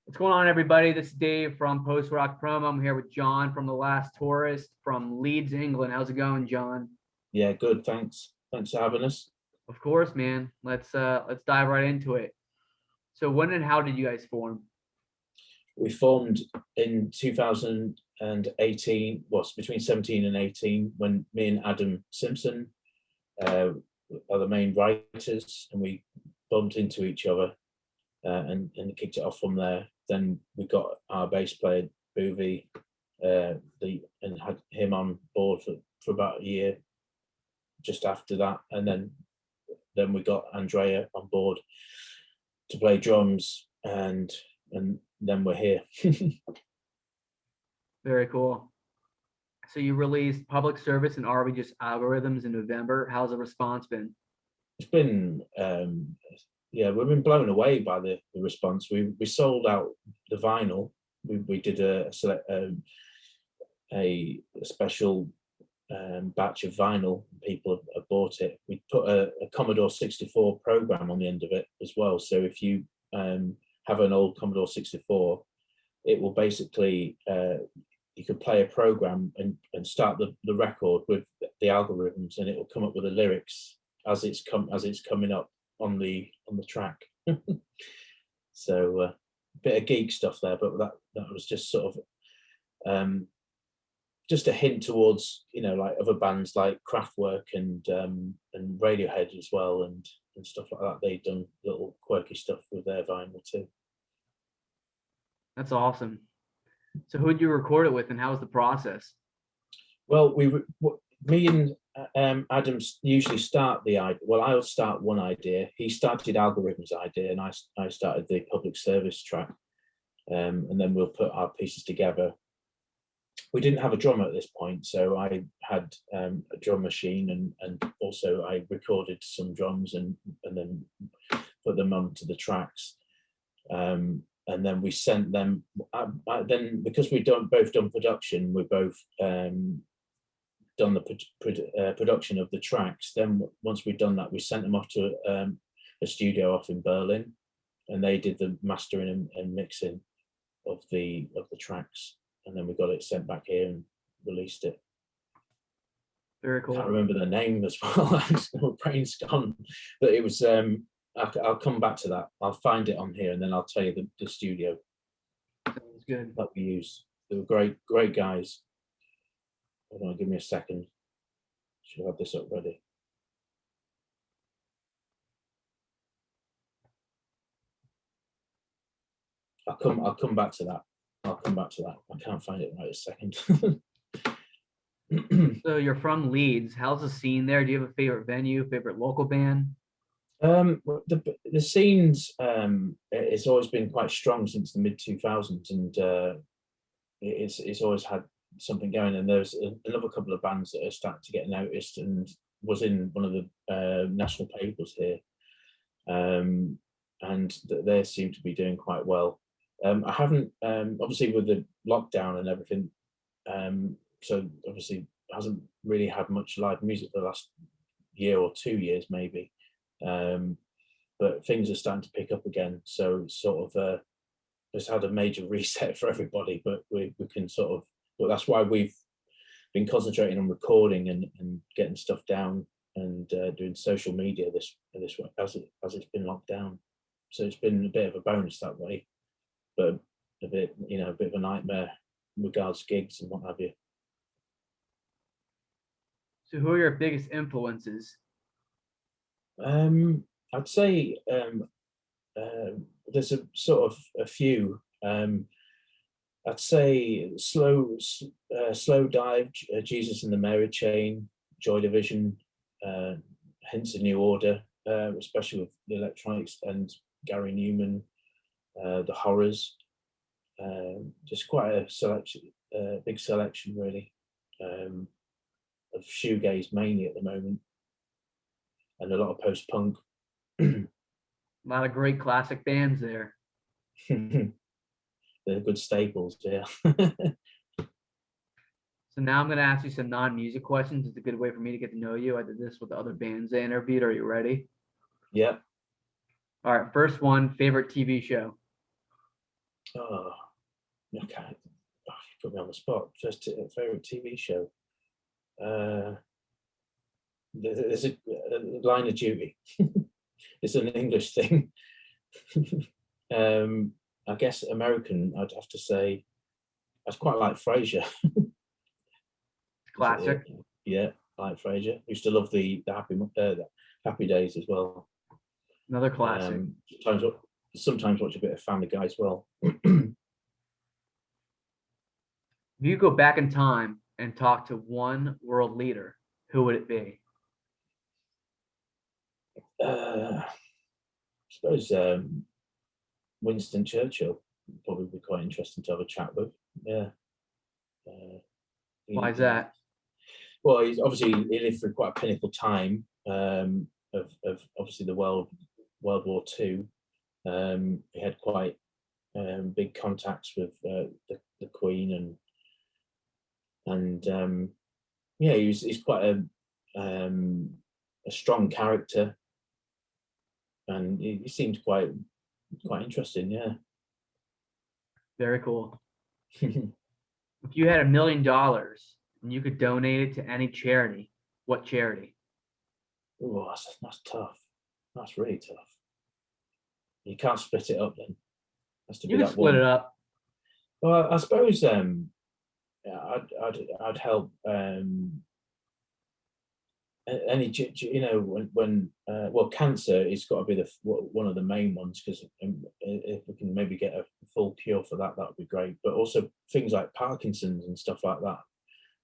What's going on, everybody? This is Dave from Post Rock Promo. I'm here with John from The Last Tourist from Leeds, England. How's it going, John? Yeah, good. Thanks. Thanks for having us. Of course, man. Let's dive right into it. So when and how did you guys form? We formed in 2018, well, it's between 17 and 18, when me and Adam Simpson are the main writers, and we bumped into each other and kicked it off from there. Then we got our bass player, Boovy, and had him on board for about a year just after that. And then we got Andrea on board to play drums, and then we're here. Very cool. So you released Public Service and Are We Just Algorithms in November. How's the response been? It's been yeah, we've been blown away by the response. We sold out the vinyl. We did a special batch of vinyl. People have bought it. We put a Commodore 64 program on the end of it as well. So if you have an old Commodore 64, it will basically you can play a program and start the record with the algorithms, and it will come up with the lyrics as it's coming up on the track. So a bit of geek stuff there, but that was just sort of just a hint towards, like other bands like Kraftwerk and Radiohead as well, and stuff like that. They've done little quirky stuff with their vinyl too. That's awesome. So who did you record it with, and how was the process? Well, me and Adam usually start the idea. Well, I'll start one idea. He started Algorithm's idea, and I started the Public Service track, and then we'll put our pieces together. We didn't have a drummer at this point, so I had a drum machine, and also I recorded some drums and then put them onto the tracks. And then we sent them. Then, because we've both done production, we've both done the production of the tracks. Then once we'd done that, we sent them off to a studio off in Berlin, and they did the mastering and mixing of the tracks. And then we got it sent back here and released it. Very cool. I can't remember the name as well. My brain's gone, but it was. I'll come back to that. I'll find it on here, and then I'll tell you the studio. Sounds good. That we use. They were great guys. Hold on, give me a second. Should have this up ready. I'll come back to that. I can't find it right a second. So you're from Leeds. How's the scene there? Do you have a favorite venue, favorite local band? The scenes, it's always been quite strong since the mid 2000s, and it's always had something going. And there's another couple of bands that are starting to get noticed, and was in one of the national papers here, and they seem to be doing quite well. I haven't, obviously with the lockdown and everything, so obviously hasn't really had much live music for the last year or 2 years maybe. But things are starting to pick up again, so it's sort of it's had a major reset for everybody, but we can sort of, well, that's why we've been concentrating on recording and getting stuff down, and doing social media this way as it's been locked down. So it's been a bit of a bonus that way, but a bit of a nightmare in regards to gigs and what have you. So who are your biggest influences? I'd say there's a sort of a few. I'd say Slow Dive, Jesus and the Mary Chain, Joy Division, hence a New Order, especially with the electronics, and Gary Newman, the Horrors. Just quite a selection, big selection really, of shoegaze mainly at the moment, and a lot of post-punk. A lot of great classic bands there. They're good staples, yeah. So now I'm going to ask you some non-music questions. It's a good way for me to get to know you. I did this with the other bands I interviewed. Are you ready? Yeah. All right, first one, favorite TV show? Oh, okay. Oh, you put me on the spot. First favorite TV show. There's a Line of Duty. It's an English thing. I guess American. I'd have to say. I quite like Frasier. Classic. Yeah, like Frasier. Used to love the Happy Days as well. Another classic. Sometimes watch a bit of Family Guy as well. If you go back in time and talk to one world leader, who would it be? I suppose Winston Churchill would probably be quite interesting to have a chat with. Yeah. Why is that? Well, he lived through quite a pinnacle time of obviously the World War II. He had quite big contacts with the Queen and yeah, he's quite a strong character, and he seemed quite interesting. Yeah. Very cool. If you had $1 million and you could donate it to any charity, what charity? Oh, that's tough. That's really tough. You can't split it up then. Has to be You can that split one. it up. Well, I suppose I'd help any, you know, when well, cancer is got to be one of the main ones, because if we can maybe get a full cure for that, that would be great. But also things like Parkinson's and stuff like that,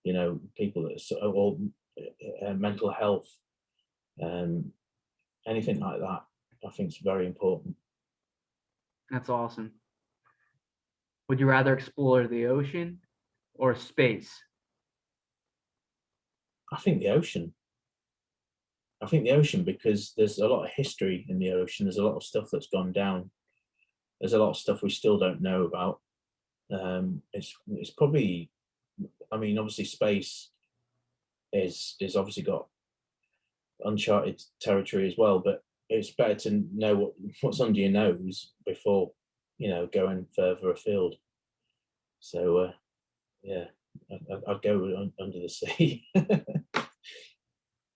you know, people that or mental health, anything like that, I think is very important. That's awesome. Would you rather explore the ocean or space? I think the ocean. Because there's a lot of history in the ocean. There's a lot of stuff that's gone down. There's a lot of stuff we still don't know about. It's probably, I mean, obviously space is obviously got uncharted territory as well, but it's better to know what's under your nose before, you know, going further afield. So yeah, I'd go under the sea.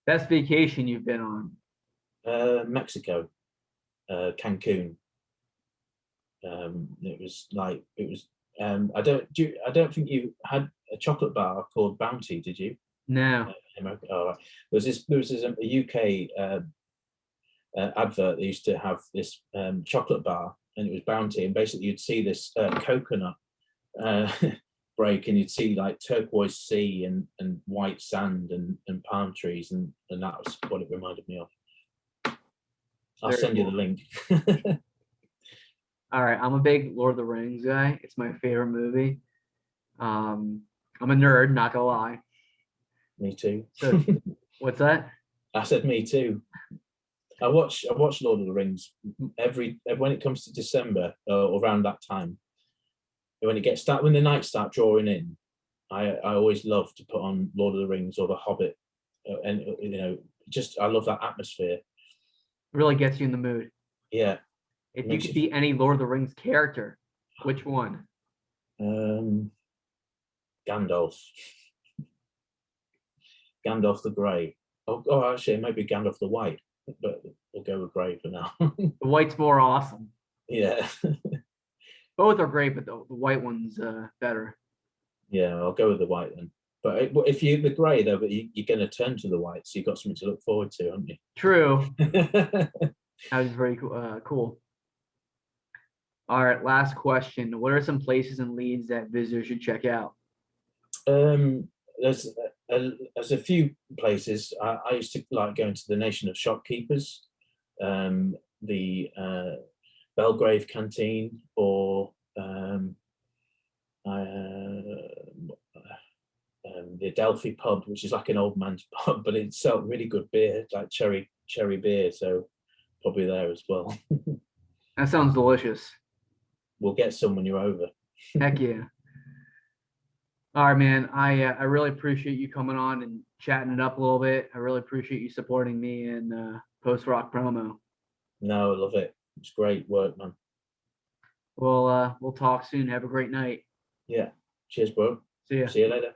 Best vacation you've been on? Mexico, Cancun. It was. I don't think you had a chocolate bar called Bounty, did you? No. Oh, right. There was a UK advert that used to have this chocolate bar, and it was Bounty, and basically you'd see this coconut break, and you'd see like turquoise sea and white sand and palm trees, and that was what it reminded me of. I'll send you the link. All right, I'm a big Lord of the Rings guy. It's my favorite movie. I'm a nerd, not gonna lie. Me too. So, what's that? I said me too. I watch Lord of the Rings when it comes to December or around that time. When the nights start drawing in, I always love to put on Lord of the Rings or The Hobbit, and you know, just I love that atmosphere. It really gets you in the mood. Yeah. If you could be any Lord of the Rings character, which one? Gandalf. Gandalf the Grey. Oh, actually, maybe Gandalf the White, but we'll go with Grey for now. The white's more awesome. Yeah. Both are great, but the white one's better. Yeah, I'll go with the white then. But if you the grey though, but you're going to turn to the white, so you've got something to look forward to, haven't you? True. That was very cool. All right, last question. What are some places in Leeds that visitors should check out? There's a few places. I used to like going to the Nation of Shopkeepers, the Belgrave Canteen, or the Adelphi pub, which is like an old man's pub, but it sells really good beer, like cherry beer. So probably there as well. That sounds delicious. We'll get some when you're over. Heck yeah. All right, man. I really appreciate you coming on and chatting it up a little bit. I really appreciate you supporting me in post rock promo. No, I love it. It's great work, man. We'll talk soon. Have a great night. Yeah. Cheers, bro. See ya. See you later.